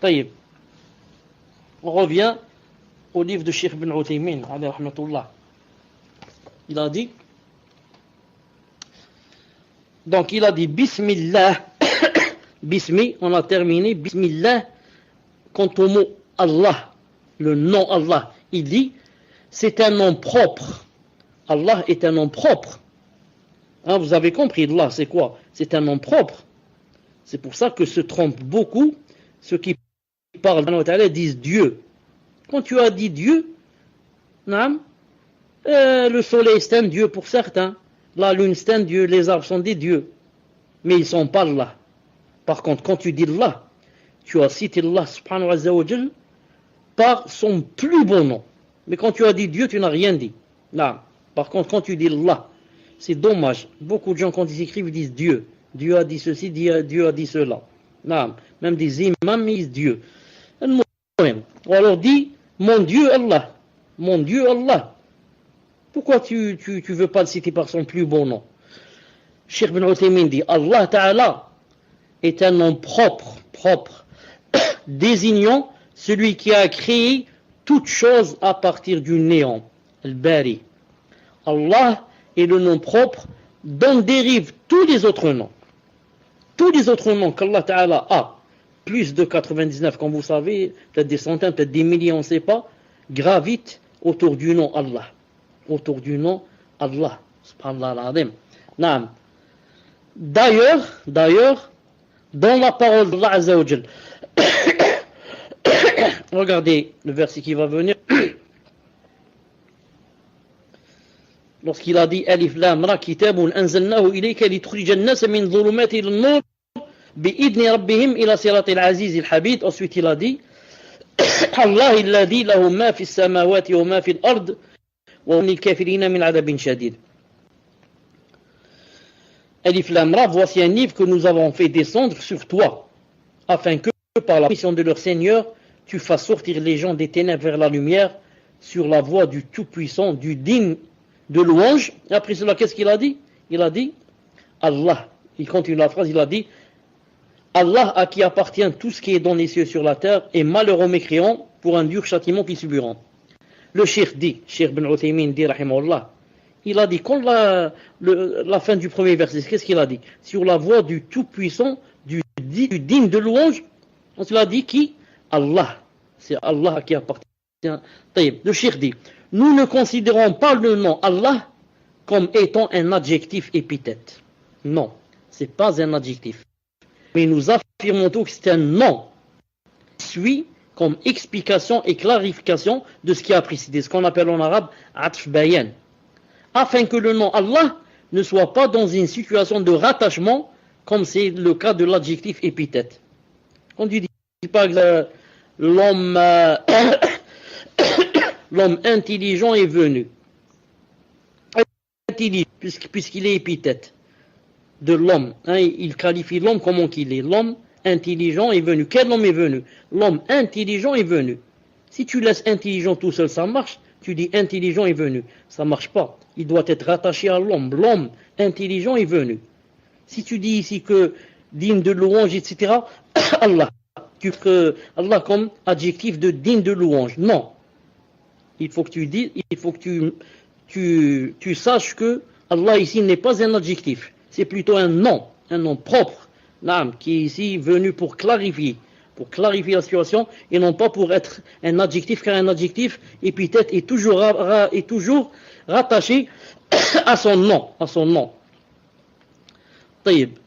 طيب. On revient au livre de Cheikh Ibn Uthaymin, alayhi rahmatullah. Il a dit, donc il a dit Bismillah, Bismi, on a terminé, Bismillah, quant au mot Allah, le nom Allah, il dit, c'est un nom propre. Allah est un nom propre. Hein, vous avez compris, Allah, c'est quoi? C'est un nom propre. C'est pour ça que se trompent beaucoup ceux qui parlent d'Allah disent Dieu. Quand tu as dit Dieu, le soleil c'est un Dieu pour certains, la lune c'est un Dieu, les arbres sont des dieux, mais ils ne sont pas là. Par contre, quand tu dis Allah, tu as cité Allah subhanahu wa ta'ala par son plus beau nom. Mais quand tu as dit Dieu, tu n'as rien dit. Là. Par contre, quand tu dis Allah, c'est dommage. Beaucoup de gens, quand ils écrivent, ils disent Dieu. Dieu a dit ceci, Dieu a dit cela. Là. Même des imams, ils disent Dieu. Ou alors dit, mon Dieu Allah. Mon Dieu Allah. Pourquoi tu veux pas le citer par son plus beau nom? Cheikh Ibn Uthaymin dit, Allah Ta'ala est un nom propre, désignant celui qui a créé toute chose à partir du néant, Al-Bari. Allah est le nom propre dont dérivent tous les autres noms. Tous les autres noms qu'Allah Ta'ala a, plus de 99, comme vous savez, peut-être des centaines, peut-être des milliers, on ne sait pas, gravitent autour du nom Allah. Autour du nom Allah. Subhanallah al-Azim. Naam. D'ailleurs, dans la parole d'Allah Azza wa Jal, regardez le verset qui va venir. Lorsqu'il a dit Alif Lam Ra kitabun anzalnahu ilayka litukhrija an-nasa min dhulumati ila an-nur bi'idni rabbihim ila siratil aziz al-habid. Ensuite il a dit Allah alladhi lahu ma fi as-samawati wa ma fi al-ard wa lil kafirina min 'adabin shadid. Alif Lam Ra, voici un livre que nous avons fait descendre sur toi, afin que, par la mission de leur Seigneur, tu fasses sortir les gens des ténèbres vers la lumière, sur la voie du Tout-Puissant, du digne de louange. Et après cela, qu'est-ce qu'il a dit? Il a dit, Allah, il continue la phrase, il a dit, Allah à qui appartient tout ce qui est dans les cieux sur la terre, et malheur aux mécréants pour un dur châtiment qu'ils subiront. Le Cheikh dit, Cheikh Ibn Uthaymin dit, rahimahullah, il a dit, quand la fin du premier verset, qu'est-ce qu'il a dit? Sur la voie du Tout-Puissant, du digne de louange, on se l'a dit qui? Allah. C'est Allah à qui appartient. Le Cheikh dit, nous ne considérons pas le nom Allah comme étant un adjectif épithète. Non, c'est pas un adjectif. Mais nous affirmons tout que c'est un nom qui suit comme explication et clarification de ce qui a précédé, ce qu'on appelle en arabe atf bayan. Afin que le nom Allah ne soit pas dans une situation de rattachement, comme c'est le cas de l'adjectif épithète. Quand tu dis par exemple l'homme intelligent est venu, intelligent, puisqu'il est épithète de l'homme, hein, il qualifie l'homme comment qu'il est. L'homme intelligent est venu. Quel homme est venu? L'homme intelligent est venu. Si tu laisses intelligent tout seul, ça marche. Tu dis intelligent est venu, ça marche pas. Il doit être rattaché à l'homme. L'homme intelligent est venu. Si tu dis ici que digne de louange, etc., Allah, Allah comme adjectif de digne de louange. Non. Il faut que tu dises, il faut que tu saches que Allah ici n'est pas un adjectif. C'est plutôt un nom propre, qui est ici venu pour clarifier la situation et non pas pour être un adjectif, car un adjectif épithète est toujours rattaché à son nom. طيب.